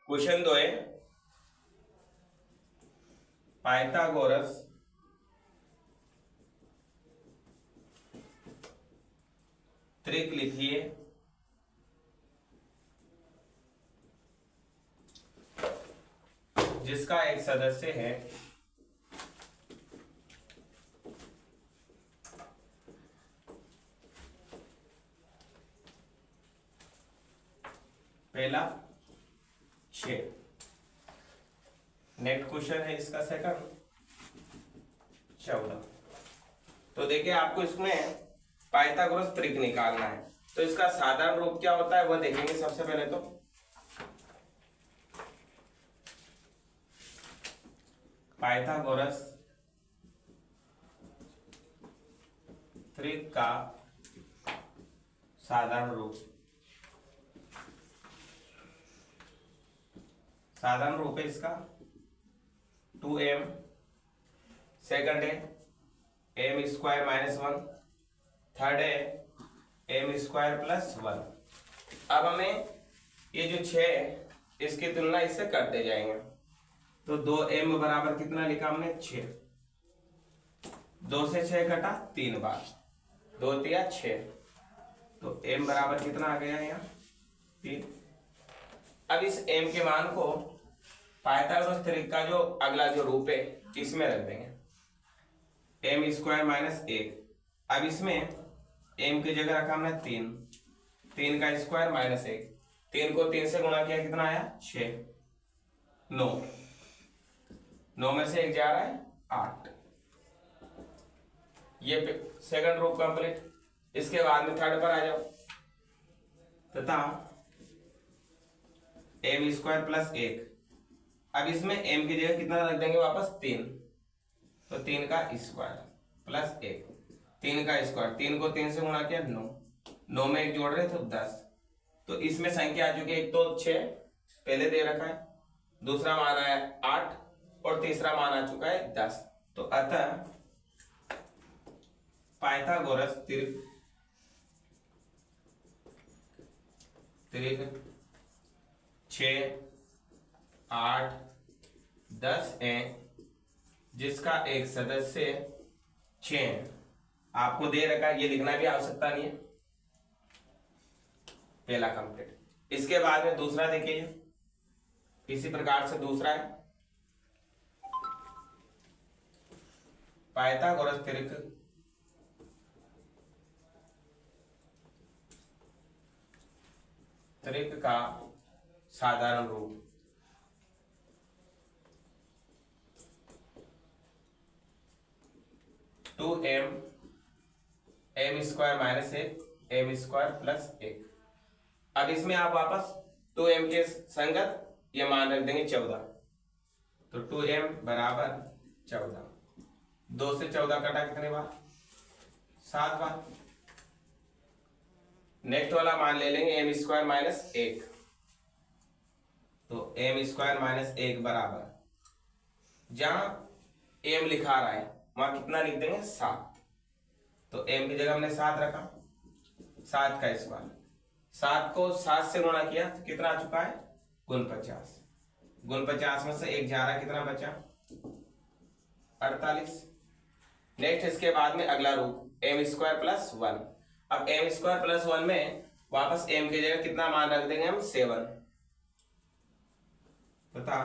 Question 2 है Pythagoras त्रिक लिखिए जिसका एक सदस्य है पहला 6। नेक्स्ट क्वेश्चन है इसका सेकंड 14। तो देखिए आपको इसमें पाइथागोरस त्रिक निकालना है, तो इसका साधारण रूप क्या होता है वह देखेंगे। सबसे पहले तो पाइथागोरस त्रिक का साधारण रूप, साधारण रूप है इसका 2m, सेकंड है m स्क्वायर माइनस 1, थर्ड है m स्क्वायर प्लस 1। अब हमें ये जो 6 है इसकी तुलना इससे करते जाएंगे। तो 2m बराबर कितना लिखा हमने 6, 2 से 6 कटा 3 बार, 2 तिया 6, तो m बराबर कितना आ गया यहाँ 3। अब इस m के मान को पाइथागोरस त्रिक का जो अगला जो रूप है इसमें रख देंगे m स्क्वायर माइनस 1। अब इसमें m की जगह रखा हमने 3, 3 का स्क्वायर माइनस 1, 3 को 3 से गुणा किया कितना आया 6, 9, 9 में से 1 जा रहा है 8। ये सेकंड रूप कंप्लीट। इसके बाद में थर्ड पर आ जाओ तथा m स्क्वायर प्लस 1। अब इसमें m की जगह कितना रख देंगे वापस 3, तो 3 का स्क्वायर प्लस 1, 3 का स्क्वायर, 3 को 3 से गुणा किया 9, 9 में 1 जोड़ रहे तो 10। तो इसमें संख्या आ चुकी है, एक तो 6 पहले दे रखा है, दूसरा मान आया 8 और तीसरा मान आ चुका है 10। तो अतः पाइथागोरस त्रिक 6, 8, 10 है जिसका एक सदस्य 6 है। आपको दे रखा है, ये लिखना भी आवश्यकता नहीं है, पहला कंप्लीट। इसके बाद में दूसरा देखिए, इसी प्रकार से दूसरा है पाइथागोरस त्रिक का साधारण रूप, two m square minus 1 m square plus 1। अब इसमें आप वापस 2m के संगत ये मान रख देंगे 14, तो 2m बराबर 14, 2 से 14 कटा कितने बार 7 बार। नेक्स्ट वाला मान ले लेंगे m स्क्वायर माइनस 1, तो m स्क्वायर माइनस 1 बराबर जहां m लिखा रहा है वहां कितना लिख देंगे 7, तो m की जगह हमने 7 रखा, 7 का स्क्वायर, 7 को 7 से गुणा किया तो कितना आ चुका है 49, 49 में से 1 जा रहा है, कितना बचा 48। नेक्स्ट इसके बाद में अगला रूप m स्क्वायर प्लस 1। अब m स्क्वायर प्लस 1 में वापस m की जगह कितना मान रख देंगे हम 7, बता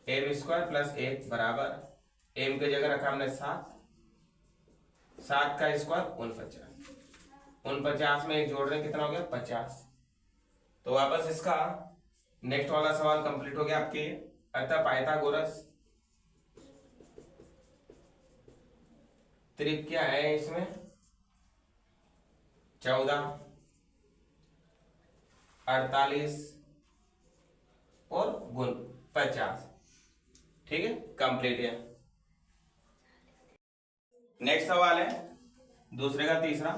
m स्क्वायर प्लस 1 बराबर m की जगह रखा हमने 7, 7 का स्क्वायर 49, 49 में 1 जोड़ रहे कितना हो गया 50। तो वापस इसका नेक्स्ट वाला सवाल कंप्लीट हो गया आपके। अतः पाइथागोरस त्रिक क्या है, इसमें 14, 48 और गुण 50। ठीक है, कंप्लीट है। नेक्स्ट सवाल है दूसरे का तीसरा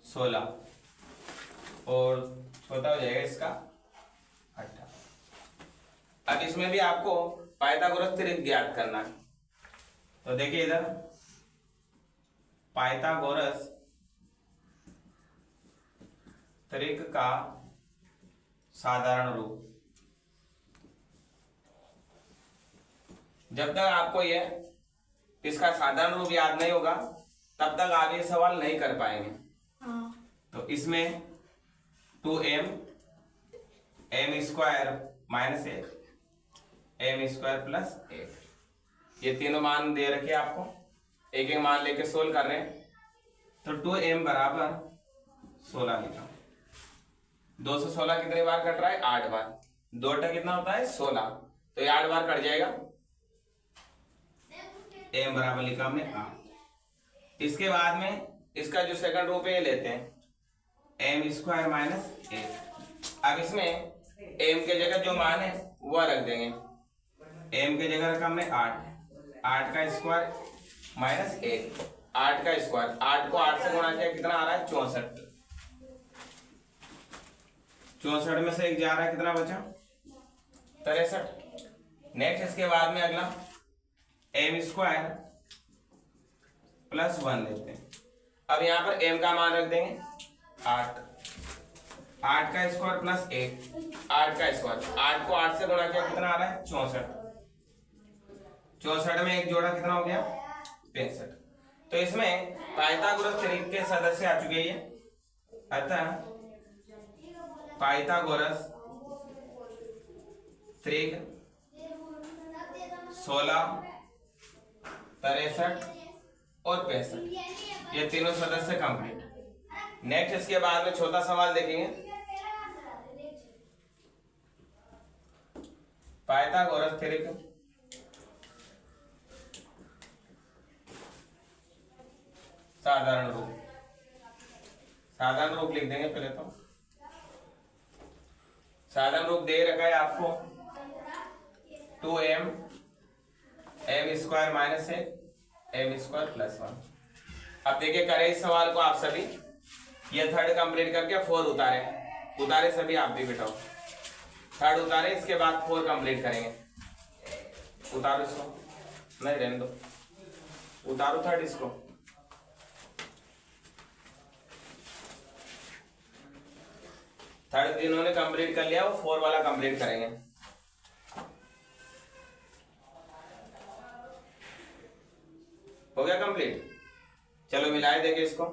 16 और छोटा हो जाएगा इसका 18। अब इसमें भी आपको पाइथागोरस त्रिक ज्ञात करना है। तो देखिए इधर पाइथागोरस त्रिक का साधारण रूप। जब तक आपको ये इसका साधारण रूप याद नहीं होगा तब तक आप ये सवाल नहीं कर पाएंगे। तो इसमें 2m m square minus 1 m square plus 1, ये तीनों मान दे रखे आपको, एक एक मान लेके सोल्व कर रहे हैं। तो 2m बराबर 16 लिखा। 216 कितने बार कट रहा है? 8 बार। 2 टा कितना होता है? 16, तो ये 8 बार कट जाएगा। m बराबर लिखा हमने 8। इसके बाद में इसका जो सेकंड रूप है ये लेते हैं m स्क्वायर माइनस 1। अब इसमें m के जगह जो मान है वह रख देंगे। m के जगह रखा हमने 8 का स्क्वायर माइनस 1, 8 का स्क्वायर, 8 को 8 से गुणा किया कितना आ रहा है? 64। 64 में से 1 जा रहा है, कितना बचा? 63। नेक्स्ट इसके बाद में अगला m स्क्वायर प्लस 1 लेते हैं। अब यहाँ पर m का मान रख देंगे 8, 8 का स्क्वायर प्लस 1, 8 का स्क्वायर, 8 को 8 से गुणा किया कितना आ रहा है? 64। 64 में 1 जोड़ा कितना हो गया? 65। तो इसमें पाइथागोरस त्रिक के सदस्य आ चुके हैं। अतः पाइथागोरस त्रिक 16, 63 और 65, ये तीनों सदस्य कंप्लीट। नेक्स्ट इसके बाद में छोटा सवाल देखेंगे। पाइथागोरस त्रिक साधारण रूप। साधारण रूप लिख देंगे पहले तो। साधारण रूप दे रखा है आपको 2m m square minus 1 m square plus 1। अब देखिए करें इस सवाल को आप सभी, ये थर्ड कंप्लीट करके 4 उतारे सभी, आप भी बिठाओ। थर्ड उतारे, इसके बाद 4 कंप्लीट करेंगे। उतारो इसको, नहीं रहने दो, उतारो थर्ड इसको। थर्ड जिन्होंने कंप्लीट कर लिया वो 4 वाला कंप्लीट करेंगे। हो गया कंप्लीट? चलो मिलाए देंगे इसको।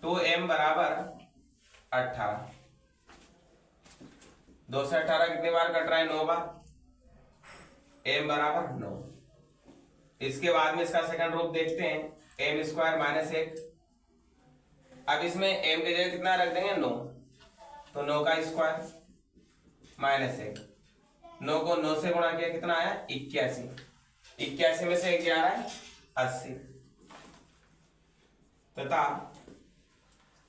2m बराबर 18, 2 से 18 कितनी बार कट रहा है? 9 बार। m बराबर 9। इसके बाद में इसका सेकंड रूप देखते हैं m स्क्वायर माइनस 1। अब इसमें m के जगह कितना रख देंगे? 9, तो 9 का स्क्वायर माइनस 1। 9 को 9 से गुणा किया कितना आया? 81। 81 में से 1 जा रहा है 80 तथा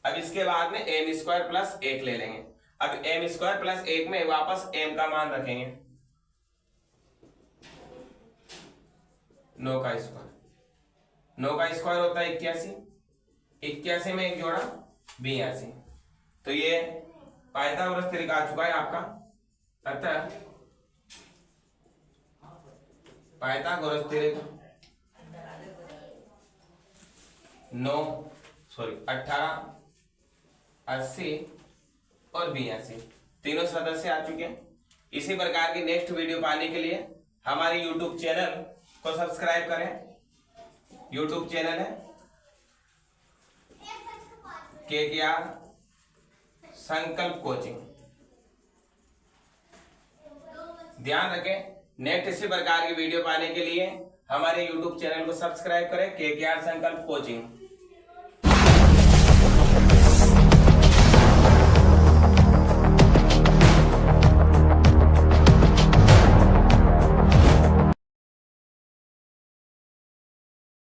अब इसके बाद में m स्क्वायर प्लस 1 ले लेंगे। अब m स्क्वायर प्लस 1 में वापस m का मान रखेंगे, 9 का स्क्वायर। 9 का स्क्वायर होता है 81, 81 में 1 जोड़ा 82। तो ये पाइथागोरस त्रिक आ चुका है आपका। अतः पाइथागोरस त्रिक 18, 80 और 82 तीनों सदस्य आ चुके हैं। इसी प्रकार की नेक्स्ट वीडियो पाने के लिए हमारे YouTube चैनल को सब्सक्राइब करें। YouTube चैनल है KKR संकल्प कोचिंग। ध्यान रखें, नेक्स्ट इसी प्रकार की वीडियो पाने के लिए हमारे YouTube चैनल को सब्सक्राइब करें KKR संकल्प कोचिंग।